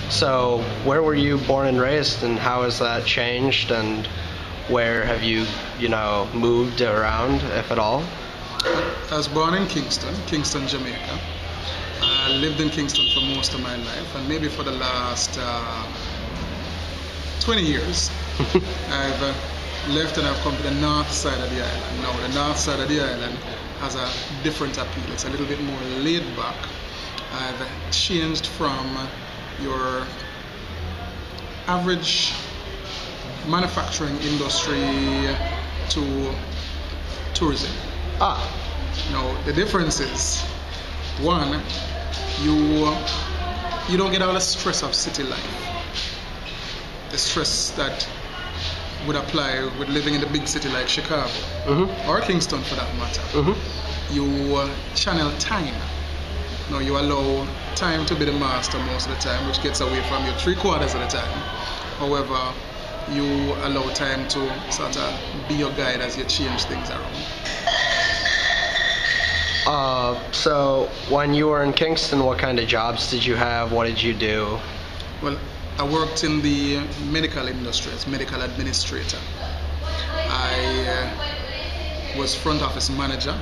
So where were you born and raised, and how has that changed, and where have you, moved around, if at all? I was born in Kingston, Jamaica. I lived in Kingston for most of my life, and maybe for the last 20 years. I've left and I've come to the north side of the island. Now, the north side of the island has a different appeal. It's a little bit more laid back. I've changed from your average manufacturing industry to tourism. Now, the difference is, one, you don't get all the stress of city life. The stress that would apply with living in a big city like Chicago, or Kingston for that matter. You channel time. No, you allow time to be the master most of the time, which gets away from you 3/4 of the time. However, you allow time to sort of be your guide as you change things around. So when you were in Kingston, what kind of jobs did you have? What did you do? Well, I worked in the medical industry as medical administrator. I was front office manager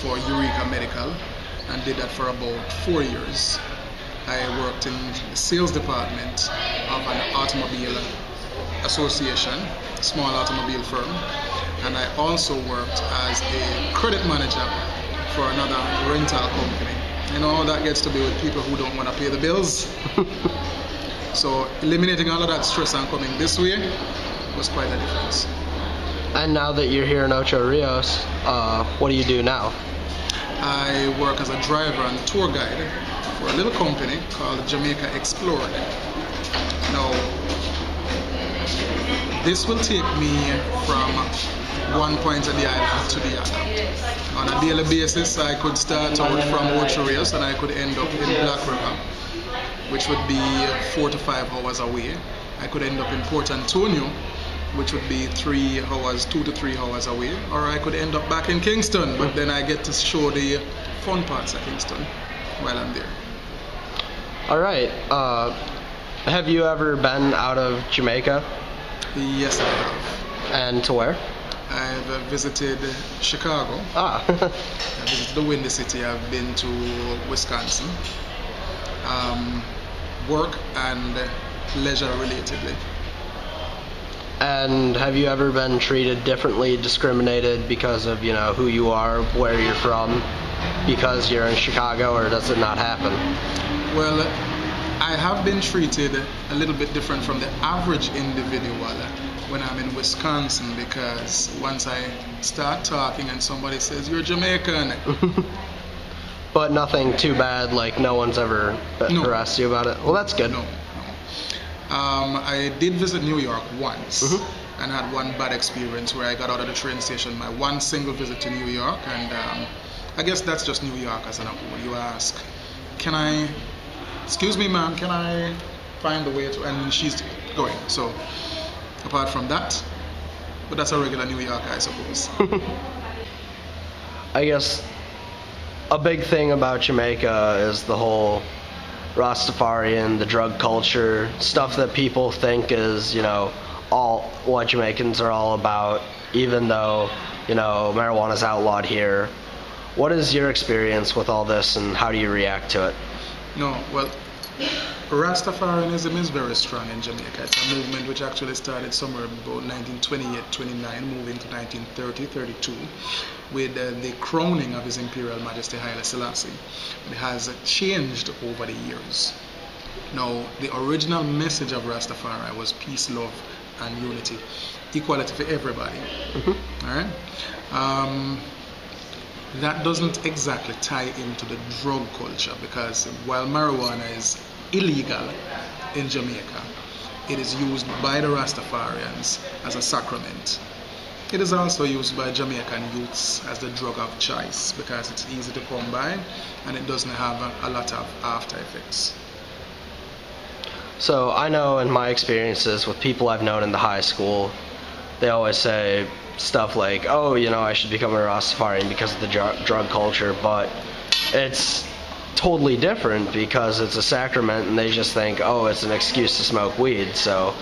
for Eureka Medical and did that for about 4 years. I worked in the sales department of an automobile association, a small automobile firm, and I also worked as a credit manager for another rental company. That gets to be with people who don't want to pay the bills. So eliminating all of that stress and coming this way was quite a difference. And now that you're here in Ocho Rios, what do you do now? I work as a driver and tour guide for a little company called Jamaica Explored. Now, this will take me from one point of the island to the other. On a daily basis, I could start out from Ocho Rios and I could end up in Black River, which would be 4 to 5 hours away. I could end up in Port Antonio, which would be 3 hours, 2 to 3 hours away, or I could end up back in Kingston, but then I get to show the fun parts of Kingston while I'm there. All right. Have you ever been out of Jamaica? Yes, I have. And to where? I've visited Chicago. I've visited the Windy City. I've been to Wisconsin. Work and leisure relatedly. And have you ever been treated differently, discriminated because of, who you are, where you're from, because you're in Chicago, or does it not happen? Well, I have been treated a little bit different from the average individual when I'm in Wisconsin, because once I start talking and somebody says, "You're Jamaican." But nothing too bad, like no one's ever harassed you about it? Well, that's good. No. I did visit New York once and had one bad experience where I got out of the train station, my one single visit to New York, and I guess that's just New York as an whole. You ask, excuse me ma'am, can I find a way to, and she's going. So apart from that, but that's a regular New York, I suppose. I guess a big thing about Jamaica is the whole Rastafarian, the drug culture, stuff that people think is, all what Jamaicans are all about, even though, marijuana's outlawed here. What is your experience with all this, and how do you react to it? No, well, Rastafarianism is very strong in Jamaica. It's a movement which actually started somewhere about 1928-29, moving to 1930-32, with the crowning of His Imperial Majesty Haile Selassie. It has changed over the years. Now, the original message of Rastafari was peace, love, and unity, equality for everybody. All right. That doesn't exactly tie into the drug culture, because while marijuana is illegal in Jamaica, it is used by the Rastafarians as a sacrament. It is also used by Jamaican youths as the drug of choice because it's easy to come by and it doesn't have a lot of after effects. So I know in my experiences with people I've known in the high school, they always say stuff like, oh, I should become a Rastafarian because of the drug culture, but it's totally different because it's a sacrament and they just think, oh, it's an excuse to smoke weed. So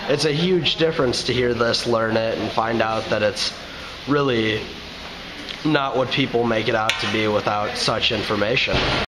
it's a huge difference to hear this, learn it, and find out that it's really not what people make it out to be without such information.